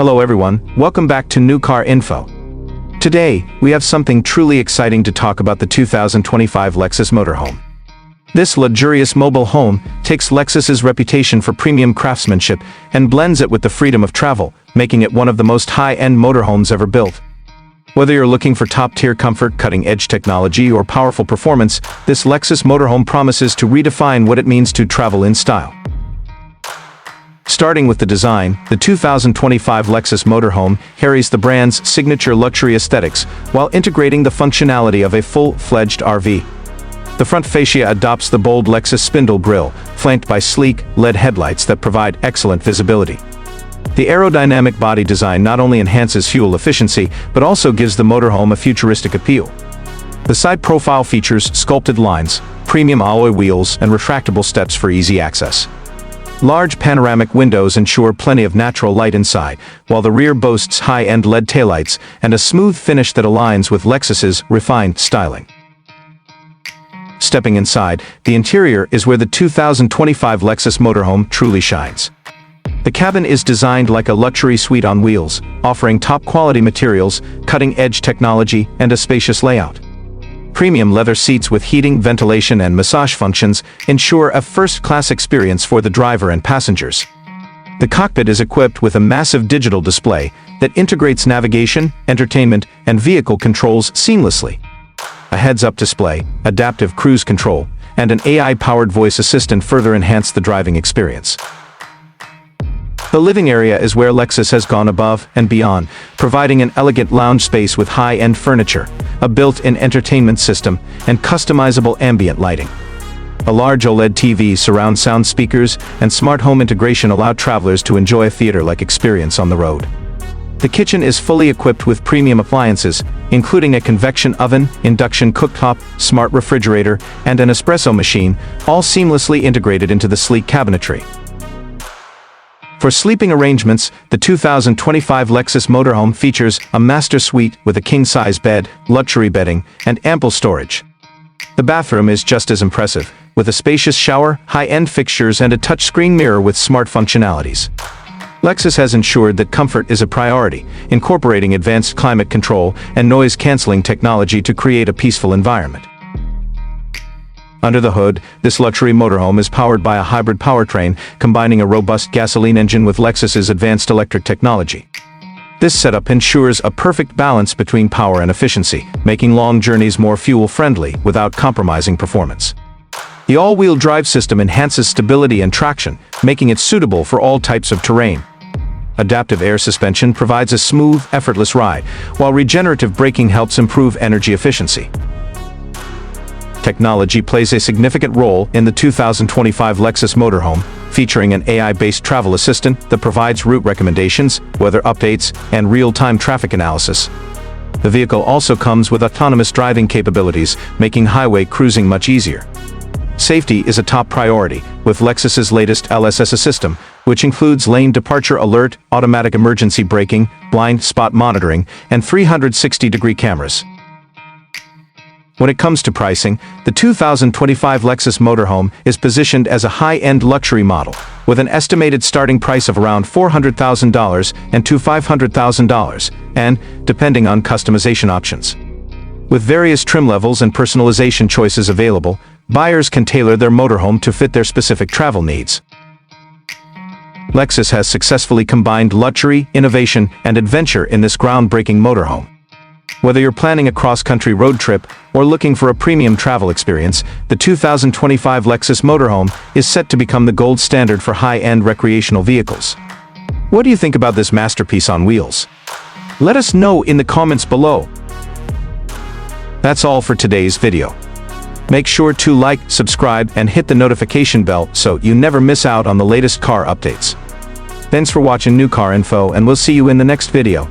Hello everyone, welcome back to New Car Info. Today, we have something truly exciting to talk about: the 2025 Lexus Motorhome. This luxurious mobile home takes Lexus's reputation for premium craftsmanship and blends it with the freedom of travel, making it one of the most high-end motorhomes ever built. Whether you're looking for top-tier comfort, cutting-edge technology, or powerful performance, this Lexus Motorhome promises to redefine what it means to travel in style. Starting with the design, the 2025 Lexus Motorhome carries the brand's signature luxury aesthetics while integrating the functionality of a full-fledged RV. The front fascia adopts the bold Lexus spindle grille, flanked by sleek, LED headlights that provide excellent visibility. The aerodynamic body design not only enhances fuel efficiency, but also gives the motorhome a futuristic appeal. The side profile features sculpted lines, premium alloy wheels, and retractable steps for easy access. Large panoramic windows ensure plenty of natural light inside, while the rear boasts high-end LED taillights and a smooth finish that aligns with Lexus's refined styling. Stepping inside, the interior is where the 2025 Lexus Motorhome truly shines. The cabin is designed like a luxury suite on wheels, offering top-quality materials, cutting-edge technology, and a spacious layout. Premium leather seats with heating, ventilation, and massage functions ensure a first-class experience for the driver and passengers. The cockpit is equipped with a massive digital display that integrates navigation, entertainment, and vehicle controls seamlessly. A heads-up display, adaptive cruise control, and an AI-powered voice assistant further enhance the driving experience. The living area is where Lexus has gone above and beyond, providing an elegant lounge space with high-end furniture, a built-in entertainment system, and customizable ambient lighting. A large OLED TV, surround sound speakers, and smart home integration allow travelers to enjoy a theater-like experience on the road. The kitchen is fully equipped with premium appliances, including a convection oven, induction cooktop, smart refrigerator, and an espresso machine, all seamlessly integrated into the sleek cabinetry. For sleeping arrangements, the 2025 Lexus Motorhome features a master suite with a king-size bed, luxury bedding, and ample storage. The bathroom is just as impressive, with a spacious shower, high-end fixtures, and a touchscreen mirror with smart functionalities. Lexus has ensured that comfort is a priority, incorporating advanced climate control and noise-canceling technology to create a peaceful environment. Under the hood, this luxury motorhome is powered by a hybrid powertrain, combining a robust gasoline engine with Lexus's advanced electric technology. This setup ensures a perfect balance between power and efficiency, making long journeys more fuel-friendly without compromising performance. The all-wheel drive system enhances stability and traction, making it suitable for all types of terrain. Adaptive air suspension provides a smooth, effortless ride, while regenerative braking helps improve energy efficiency. Technology plays a significant role in the 2025 Lexus Motorhome, featuring an AI-based travel assistant that provides route recommendations, weather updates, and real-time traffic analysis. The vehicle also comes with autonomous driving capabilities, making highway cruising much easier. Safety is a top priority, with Lexus's latest LSS system, which includes lane departure alert, automatic emergency braking, blind spot monitoring, and 360-degree cameras. When it comes to pricing, the 2025 Lexus Motorhome is positioned as a high-end luxury model, with an estimated starting price of around $400,000 and to $500,000, and, depending on customization options. With various trim levels and personalization choices available, buyers can tailor their motorhome to fit their specific travel needs. Lexus has successfully combined luxury, innovation, and adventure in this groundbreaking motorhome. Whether you're planning a cross-country road trip or looking for a premium travel experience, the 2025 Lexus Motorhome is set to become the gold standard for high-end recreational vehicles. What do you think about this masterpiece on wheels? Let us know in the comments below. That's all for today's video. Make sure to like, subscribe, and hit the notification bell so you never miss out on the latest car updates. Thanks for watching New Car Info, and we'll see you in the next video.